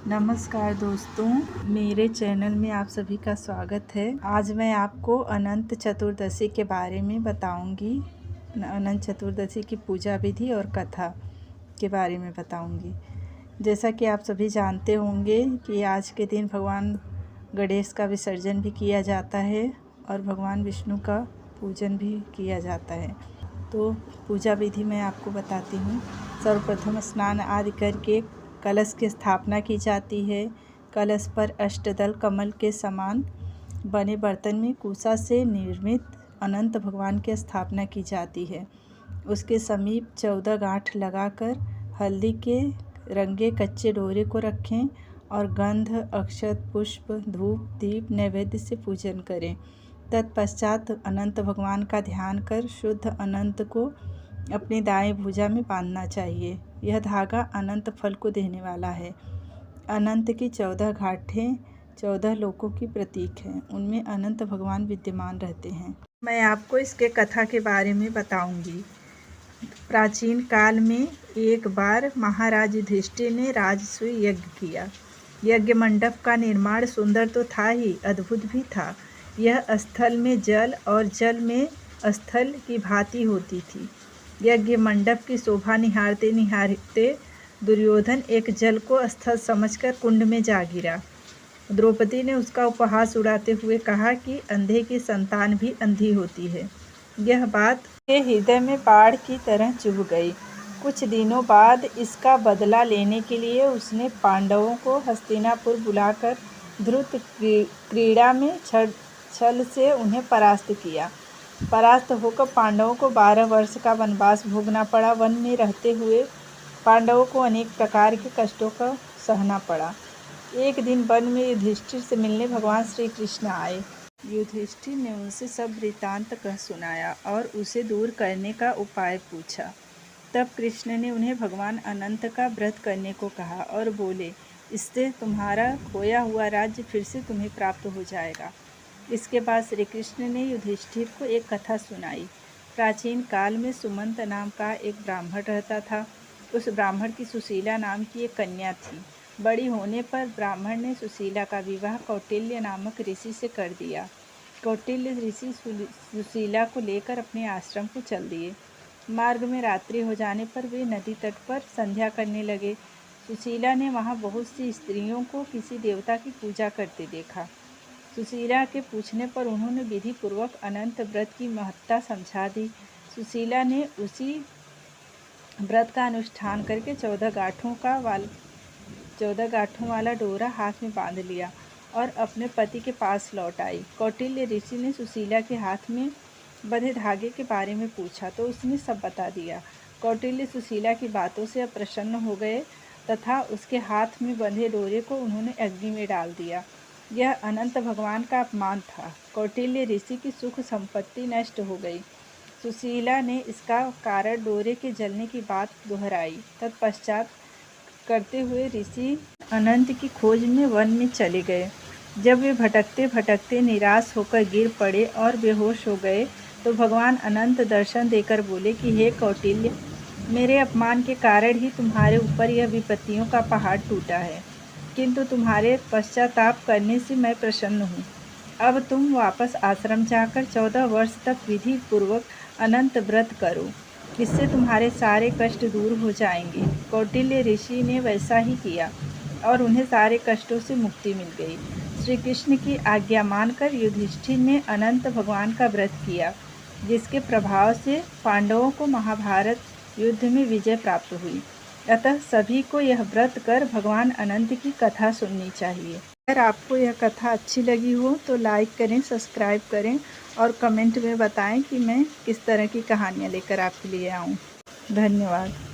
नमस्कार दोस्तों, मेरे चैनल में आप सभी का स्वागत है। आज मैं आपको अनंत चतुर्दशी के बारे में बताऊंगी। अनंत चतुर्दशी की पूजा विधि और कथा के बारे में बताऊंगी। जैसा कि आप सभी जानते होंगे कि आज के दिन भगवान गणेश का विसर्जन भी किया जाता है और भगवान विष्णु का पूजन भी किया जाता है। तो पूजा विधि मैं आपको बताती हूँ। सर्वप्रथम स्नान आदि करके कलश की स्थापना की जाती है। कलश पर अष्टदल कमल के समान बने बर्तन में कुशा से निर्मित अनंत भगवान की स्थापना की जाती है। उसके समीप 14 गांठ लगाकर हल्दी के रंगे कच्चे डोरे को रखें और गंध, अक्षत, पुष्प, धूप, दीप नैवेद्य से पूजन करें। तत्पश्चात अनंत भगवान का ध्यान कर शुद्ध अनंत को अपनी दाएं भुजा में बांधना चाहिए। यह धागा अनंत फल को देने वाला है। अनंत की 14 घाटें 14 लोकों की प्रतीक हैं। उनमें अनंत भगवान विद्यमान रहते हैं। मैं आपको इसके कथा के बारे में बताऊंगी। प्राचीन काल में एक बार महाराज युधिष्ठिर ने राजसूय यज्ञ किया। यज्ञ मंडप का निर्माण सुंदर तो था ही, अद्भुत भी था। यह स्थल में जल और जल में स्थल की भांति होती थी। यज्ञ मंडप की शोभा निहारते निहारते दुर्योधन एक जल को स्थल समझकर कुंड में जा गिरा। द्रौपदी ने उसका उपहास उड़ाते हुए कहा कि अंधे की संतान भी अंधी होती है। यह बात के हृदय में बाढ़ की तरह चुभ गई। कुछ दिनों बाद इसका बदला लेने के लिए उसने पांडवों को हस्तिनापुर बुलाकर ध्रुत क्रीड़ा में छल से उन्हें परास्त किया। परास्त होकर पांडवों को 12 वर्ष का वनवास भोगना पड़ा। वन में रहते हुए पांडवों को अनेक प्रकार के कष्टों का सहना पड़ा। एक दिन वन में युधिष्ठिर से मिलने भगवान श्री कृष्ण आए। युधिष्ठिर ने उनसे सब वृत्तांत कह सुनाया और उसे दूर करने का उपाय पूछा। तब कृष्ण ने उन्हें भगवान अनंत का व्रत करने को कहा और बोले, इससे तुम्हारा खोया हुआ राज्य फिर से तुम्हें प्राप्त हो जाएगा। इसके बाद श्री कृष्ण ने युधिष्ठिर को एक कथा सुनाई। प्राचीन काल में सुमंत नाम का एक ब्राह्मण रहता था। उस ब्राह्मण की सुशीला नाम की एक कन्या थी। बड़ी होने पर ब्राह्मण ने सुशीला का विवाह कौटिल्य नामक ऋषि से कर दिया। कौटिल्य ऋषि सुशीला को लेकर अपने आश्रम को चल दिए। मार्ग में रात्रि हो जाने पर वे नदी तट पर संध्या करने लगे। सुशीला ने वहाँ बहुत सी स्त्रियों को किसी देवता की पूजा करते देखा। सुशीला के पूछने पर उन्होंने विधि पूर्वक अनंत व्रत की महत्ता समझा दी। सुशीला ने उसी व्रत का अनुष्ठान करके 14 गांठों वाला डोरा हाथ में बांध लिया और अपने पति के पास लौट आई। कौटिल्य ऋषि ने सुशीला के हाथ में बंधे धागे के बारे में पूछा तो उसने सब बता दिया। कौटिल्य सुशीला की बातों से अप्रसन्न हो गए तथा उसके हाथ में बंधे डोरे को उन्होंने अग्नि में डाल दिया। यह अनंत भगवान का अपमान था। कौटिल्य ऋषि की सुख संपत्ति नष्ट हो गई। सुशीला ने इसका कारण डोरे के जलने की बात दोहराई। तत्पश्चात करते हुए ऋषि अनंत की खोज में वन में चले गए। जब वे भटकते भटकते निराश होकर गिर पड़े और बेहोश हो गए तो भगवान अनंत दर्शन देकर बोले कि हे कौटिल्य, मेरे अपमान के कारण ही तुम्हारे ऊपर यह विपत्तियों का पहाड़ टूटा है, किंतु तुम्हारे पश्चाताप करने से मैं प्रसन्न हूँ। अब तुम वापस आश्रम जाकर 14 वर्ष तक विधि पूर्वक अनंत व्रत करो, इससे तुम्हारे सारे कष्ट दूर हो जाएंगे। कौटिल्य ऋषि ने वैसा ही किया और उन्हें सारे कष्टों से मुक्ति मिल गई। श्री कृष्ण की आज्ञा मानकर युधिष्ठिर ने अनंत भगवान का व्रत किया, जिसके प्रभाव से पांडवों को महाभारत युद्ध में विजय प्राप्त हुई। अतः सभी को यह व्रत कर भगवान अनंत की कथा सुननी चाहिए। अगर आपको यह कथा अच्छी लगी हो तो लाइक करें, सब्सक्राइब करें और कमेंट में बताएं कि मैं किस तरह की कहानियाँ लेकर आपके लिए आऊँ। धन्यवाद।